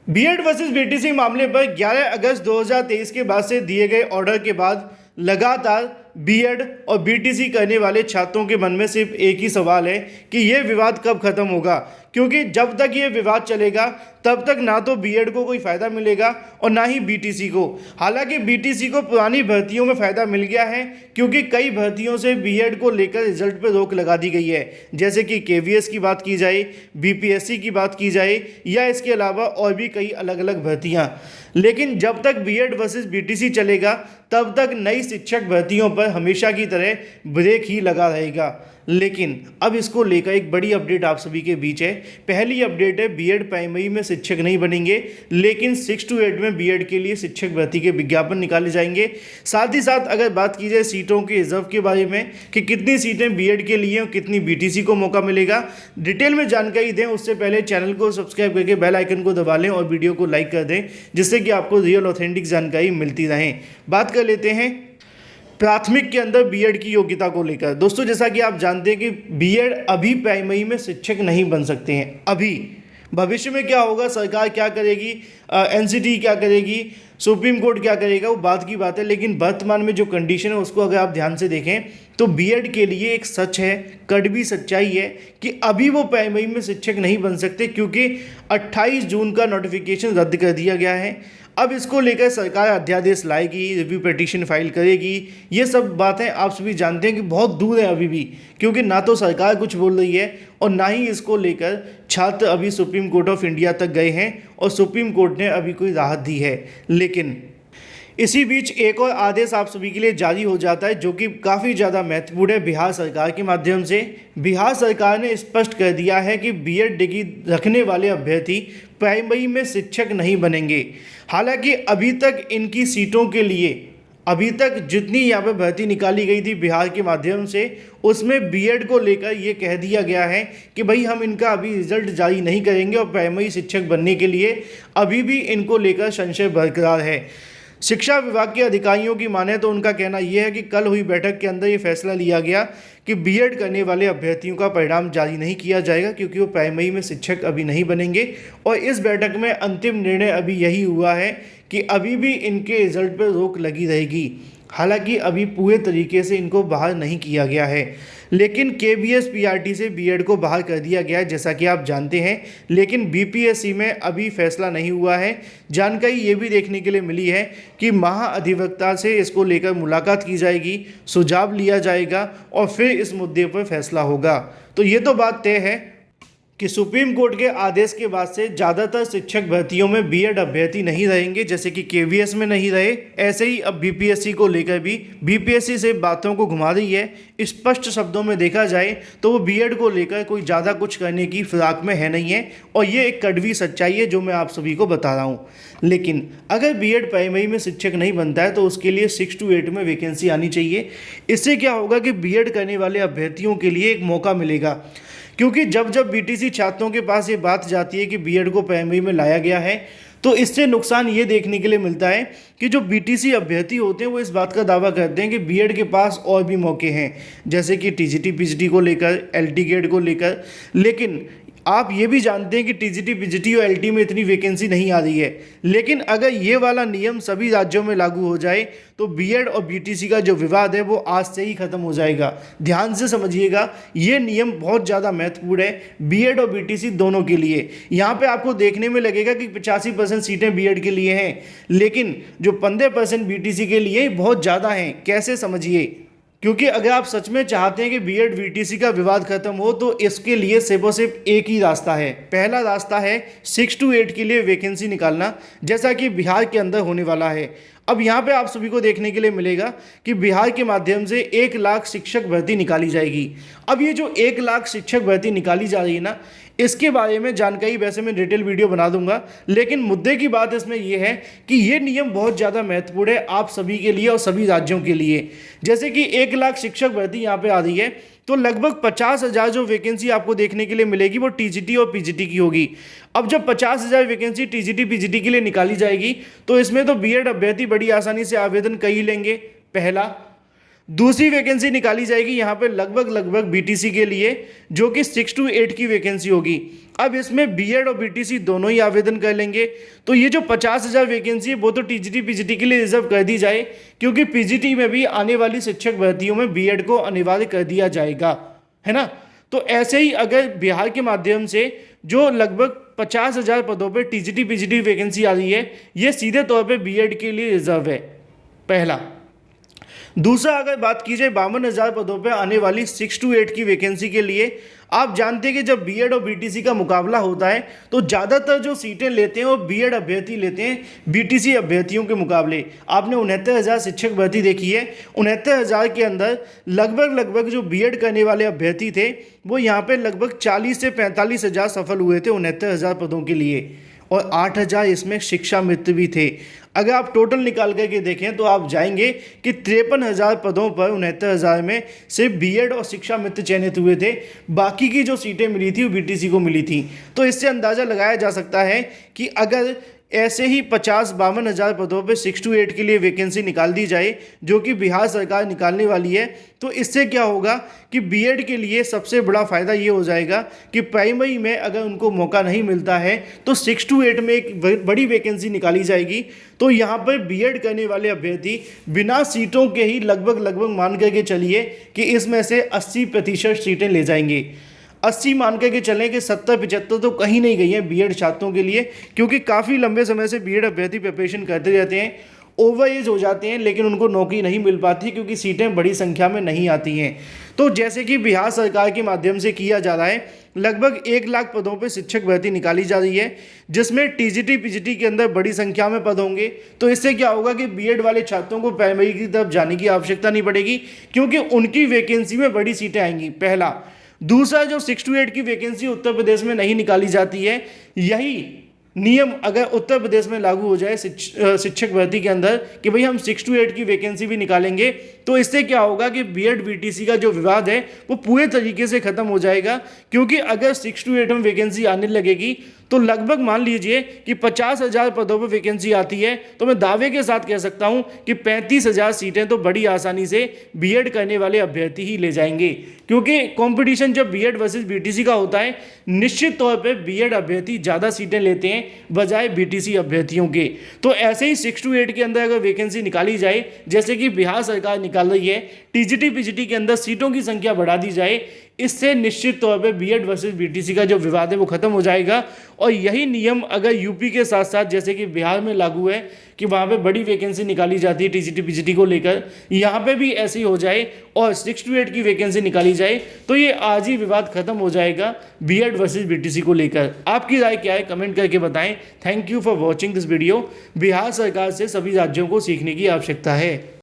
BEd versus BTC मामले पर 11 अगस्त 2023 के बाद से दिए गए ऑर्डर के बाद लगातार बीएड और बीटीसी करने वाले छात्रों के मन में सिर्फ एक ही सवाल है कि यह विवाद कब खत्म होगा, क्योंकि जब तक ये विवाद चलेगा तब तक ना तो बीएड को कोई फ़ायदा मिलेगा और ना ही बीटीसी को। हालांकि बीटीसी को पुरानी भर्तियों में फ़ायदा मिल गया है, क्योंकि कई भर्तियों से बीएड को लेकर रिजल्ट पर रोक लगा दी गई है, जैसे कि केवीएस की बात की जाए, बीपीएससी की बात की जाए या इसके अलावा और भी कई अलग अलग भर्तियाँ। लेकिन जब तक बीएड वर्सेस बीटीसी चलेगा तब तक नई शिक्षक भर्तियों पर हमेशा की तरह ब्रेक ही लगा रहेगा। लेकिन अब इसको लेकर एक बड़ी अपडेट आप सभी के बीच है। पहली अपडेट है, बीएड प्राइमरी में शिक्षक नहीं बनेंगे, लेकिन 6 to 8 में बीएड के लिए शिक्षक भर्ती के विज्ञापन निकाले जाएंगे। साथ ही साथ अगर बात की जाए सीटों के रिजर्व के बारे में कि कितनी सीटें बीएड के लिए और कितनी बीटीसी को मौका मिलेगा, डिटेल में जानकारी दें उससे पहले चैनल को सब्सक्राइब करके बेल आइकन को दबा लें और वीडियो को लाइक कर दें, जिससे कि आपको रियल ऑथेंटिक जानकारी मिलती रहे। बात कर लेते हैं प्राथमिक के अंदर बीएड की योग्यता को लेकर। दोस्तों, जैसा कि आप जानते हैं कि बीएड अभी प्राइमरी में शिक्षक नहीं बन सकते हैं। अभी भविष्य में क्या होगा, सरकार क्या करेगी, एनसीटी क्या करेगी, सुप्रीम कोर्ट क्या करेगा, वो बात की बात है। लेकिन वर्तमान में जो कंडीशन है उसको अगर आप ध्यान से देखें तो बीएड के लिए एक सच है, कड़वी सच्चाई है कि अभी वो प्राइमरी में शिक्षक नहीं बन सकते, क्योंकि 28 जून का नोटिफिकेशन रद्द कर दिया गया है। अब इसको लेकर सरकार अध्यादेश लाएगी, रिव्यू पिटीशन फाइल करेगी। ये सब बातें आप सभी जानते हैं कि बहुत दूर है अभी भी, क्योंकि ना तो सरकार कुछ बोल रही है और ना ही इसको लेकर छात्र अभी सुप्रीम कोर्ट ऑफ इंडिया तक गए हैं और सुप्रीम कोर्ट ने अभी कोई राहत दी है। लेकिन इसी बीच एक और आदेश आप सभी के लिए जारी हो जाता है, जो कि काफ़ी ज़्यादा महत्वपूर्ण है। बिहार सरकार के माध्यम से बिहार सरकार ने स्पष्ट कर दिया है कि बीएड डिग्री रखने वाले अभ्यर्थी प्राइमरी में शिक्षक नहीं बनेंगे। हालांकि अभी तक इनकी सीटों के लिए अभी तक जितनी यहाँ पे भर्ती निकाली गई थी बिहार के माध्यम से, उसमें बीएड को लेकर ये कह दिया गया है कि भाई हम इनका अभी रिजल्ट जारी नहीं करेंगे और प्राइमरी शिक्षक बनने के लिए अभी भी इनको लेकर संशय बरकरार है। शिक्षा विभाग के अधिकारियों की माने तो उनका कहना यह है कि कल हुई बैठक के अंदर ये फैसला लिया गया कि बीएड करने वाले अभ्यर्थियों का परिणाम जारी नहीं किया जाएगा, क्योंकि वो प्राइमरी में शिक्षक अभी नहीं बनेंगे। और इस बैठक में अंतिम निर्णय अभी यही हुआ है कि अभी भी इनके रिजल्ट पर रोक लगी रहेगी। हालांकि अभी पूरे तरीके से इनको बाहर नहीं किया गया है, लेकिन केवीएस पीआरटी से बीएड को बाहर कर दिया गया है, जैसा कि आप जानते हैं। लेकिन बीपीएससी में अभी फैसला नहीं हुआ है। जानकारी ये भी देखने के लिए मिली है कि महाअधिवक्ता से इसको लेकर मुलाकात की जाएगी, सुझाव लिया जाएगा और फिर इस मुद्दे पर फैसला होगा। तो ये तो बात तय है कि सुप्रीम कोर्ट के आदेश के बाद से ज़्यादातर शिक्षक भर्तियों में बीएड अभ्यर्थी नहीं रहेंगे, जैसे कि केवीएस में नहीं रहे। ऐसे ही अब बीपीएससी को लेकर भी बीपीएससी से बातों को घुमा रही है। स्पष्ट शब्दों में देखा जाए तो वो बीएड को लेकर कोई ज़्यादा कुछ करने की फिराक में है नहीं है, और ये एक कड़वी सच्चाई है जो मैं आप सभी को बता रहा हूँ। लेकिन अगर बीएड प्राइमरी में शिक्षक नहीं बनता है तो उसके लिए 6 to 8 में वैकेंसी आनी चाहिए। इससे क्या होगा कि बीएड करने वाले अभ्यर्थियों के लिए एक मौका मिलेगा, क्योंकि जब जब बीटीसी छात्रों के पास ये बात जाती है कि बीएड को प्राइमरी में लाया गया है, तो इससे नुकसान ये देखने के लिए मिलता है कि जो बीटीसी अभ्यर्थी होते हैं वो इस बात का दावा करते हैं कि बीएड के पास और भी मौके हैं, जैसे कि टीजीटी पीजीटी को लेकर, एलटी गेट को लेकर। लेकिन आप ये भी जानते हैं कि टीजीटी पीजीटी और एलटी में इतनी वैकेंसी नहीं आ रही है। लेकिन अगर ये वाला नियम सभी राज्यों में लागू हो जाए तो बीएड और बीटीसी का जो विवाद है वो आज से ही खत्म हो जाएगा। ध्यान से समझिएगा, ये नियम बहुत ज़्यादा महत्वपूर्ण है बीएड और बीटीसी दोनों के लिए। यहाँ पे आपको देखने में लगेगा कि 85% सीटें बीएड के लिए हैं, लेकिन जो 15% बीटीसी के लिए बहुत ज़्यादा हैं। कैसे, समझिए। क्योंकि अगर आप सच में चाहते हैं कि बीएड बीटीसी का विवाद खत्म हो तो इसके लिए सिर्फ और सिर्फ एक ही रास्ता है। पहला रास्ता है 6 to 8 के लिए वैकेंसी निकालना, जैसा कि बिहार के अंदर होने वाला है। अब यहाँ पे आप सभी को देखने के लिए मिलेगा कि बिहार के माध्यम से 1 लाख शिक्षक भर्ती निकाली जाएगी। अब ये जो 1 लाख शिक्षक भर्ती निकाली जा रही है ना, इसके बारे में जानकारी वैसे मैं डिटेल वीडियो बना दूंगा, लेकिन मुद्दे की बात इसमें यह है कि ये नियम बहुत ज़्यादा महत्वपूर्ण है आप सभी के लिए और सभी राज्यों के लिए। जैसे कि 1 लाख शिक्षक भर्ती यहाँ पे आ रही है, तो लगभग 50,000 जो वैकेंसी आपको देखने के लिए मिलेगी वो टीजीटी और पीजीटी की होगी। अब जब 50,000 वैकेंसी टीजीटी पीजीटी के लिए निकाली जाएगी तो इसमें तो बीएड अभ्यर्थी बड़ी आसानी से आवेदन कर ही लेंगे, पहला। दूसरी वैकेंसी निकाली जाएगी यहाँ पे लगभग बीटीसी के लिए, जो कि 6 to 8 की वैकेंसी होगी। अब इसमें बीएड और बीटीसी दोनों ही आवेदन कर लेंगे। तो ये जो 50,000 वैकेंसी है वो तो टीजीटी पीजीटी के लिए रिजर्व कर दी जाए, क्योंकि पीजीटी में भी आने वाली शिक्षक भर्तियों में बीएड को अनिवार्य कर दिया जाएगा, है ना। तो ऐसे ही अगर बिहार के माध्यम से जो लगभग 50,000 पदों पर टीजीटी पीजीटी वैकेंसी आ रही है, ये सीधे तौर पर बीएड के लिए रिजर्व है, पहला। दूसरा, अगर बात की जाए 52,000 पदों पर आने वाली 6 to 8 की वैकेंसी के लिए, आप जानते हैं कि जब बीएड और बीटीसी का मुकाबला होता है तो ज़्यादातर जो सीटें लेते हैं वो बीएड अभ्यर्थी लेते हैं बीटीसी अभ्यर्थियों के मुकाबले। आपने 69,000 शिक्षक भर्ती देखी है, 69,000 के अंदर लगभग जो बीएड करने वाले अभ्यर्थी थे वो यहाँ पे लगभग 40 से 45,000 सफल हुए थे 69,000 पदों के लिए, और 8,000 इसमें शिक्षा मित्र भी थे। अगर आप टोटल निकाल करके देखें तो आप जाएंगे कि 53,000 पदों पर 69,000 में सिर्फ बीएड और शिक्षा मित्र चयनित हुए थे, बाकी की जो सीटें मिली थी वो बीटीसी को मिली थी। तो इससे अंदाज़ा लगाया जा सकता है कि अगर ऐसे ही 52,000 पदों पर 6 to 8 के लिए वैकेंसी निकाल दी जाए, जो कि बिहार सरकार निकालने वाली है, तो इससे क्या होगा कि बीएड के लिए सबसे बड़ा फ़ायदा ये हो जाएगा कि प्राइमरी में अगर उनको मौका नहीं मिलता है तो 6 to 8 में एक बड़ी वैकेंसी निकाली जाएगी। तो यहाँ पर बीएड करने वाले अभ्यर्थी बिना सीटों के ही लगभग मान करके चलिए कि इसमें से 80% सीटें ले जाएंगे। 80 मान के चलें कि 70-75 तो कहीं नहीं गई हैं बीएड छात्रों के लिए, क्योंकि काफ़ी लंबे समय से बीएड अभ्यर्थी प्रिपरेशन करते रहते हैं, ओवर एज हो जाते हैं, लेकिन उनको नौकरी नहीं मिल पाती क्योंकि सीटें बड़ी संख्या में नहीं आती हैं। तो जैसे कि बिहार सरकार के माध्यम से किया जा रहा है, लगभग 1 लाख पदों पर शिक्षक भर्ती निकाली जा रही है, जिसमें टीजीटी पीजीटी के अंदर बड़ी संख्या में पद होंगे। तो इससे क्या होगा कि बीएड वाले छात्रों को प्राइमरी की तरफ जाने की आवश्यकता नहीं पड़ेगी, क्योंकि उनकी वैकेंसी में बड़ी सीटें आएंगी, पहला। दूसरा, जो 6 to 8 की वैकेंसी उत्तर प्रदेश में नहीं निकाली जाती है, यही नियम अगर उत्तर प्रदेश में लागू हो जाए शिक्षक भर्ती के अंदर कि भाई हम 6 to 8 की वैकेंसी भी निकालेंगे, तो इससे क्या होगा कि बीएड बीटीसी का जो विवाद है वो पूरे तरीके से खत्म हो जाएगा। क्योंकि अगर 6 to 8 में वैकेंसी आने लगेगी तो लगभग मान लीजिए कि 50,000 पदों पर वैकेंसी आती है, तो मैं दावे के साथ कह सकता हूं कि 35,000 सीटें तो बड़ी आसानी से बीएड करने वाले अभ्यर्थी ही ले जाएंगे। क्योंकि कंपटीशन जब बीएड वर्सेस बीटीसी का होता है, निश्चित तौर पे बीएड अभ्यर्थी ज़्यादा सीटें लेते हैं बजाय बीटीसी अभ्यर्थियों के। तो ऐसे ही 6 to 8 के अंदर अगर वैकेंसी निकाली जाए, जैसे कि बिहार सरकार निकाल रही है, टीजीटी पीजीटी के अंदर सीटों की संख्या बढ़ा दी जाए, इससे निश्चित तौर पे बीएड वर्सेस बीटीसी का जो विवाद है वो खत्म हो जाएगा। और यही नियम अगर यूपी के साथ साथ जैसे कि बिहार में लागू है कि वहाँ पे बड़ी वैकेंसी निकाली जाती है टीजीटी पीजीटी को लेकर, यहाँ पे भी ऐसे ही हो जाए और 6 to 8 की वैकेंसी निकाली जाए, तो ये आज ही विवाद खत्म हो जाएगा बीएड वर्सेस बीटीसी को लेकर। आपकी राय क्या है, कमेंट करके बताएं। Thank you for watching this video. Bihar सरकार से सभी राज्यों को सीखने की आवश्यकता है।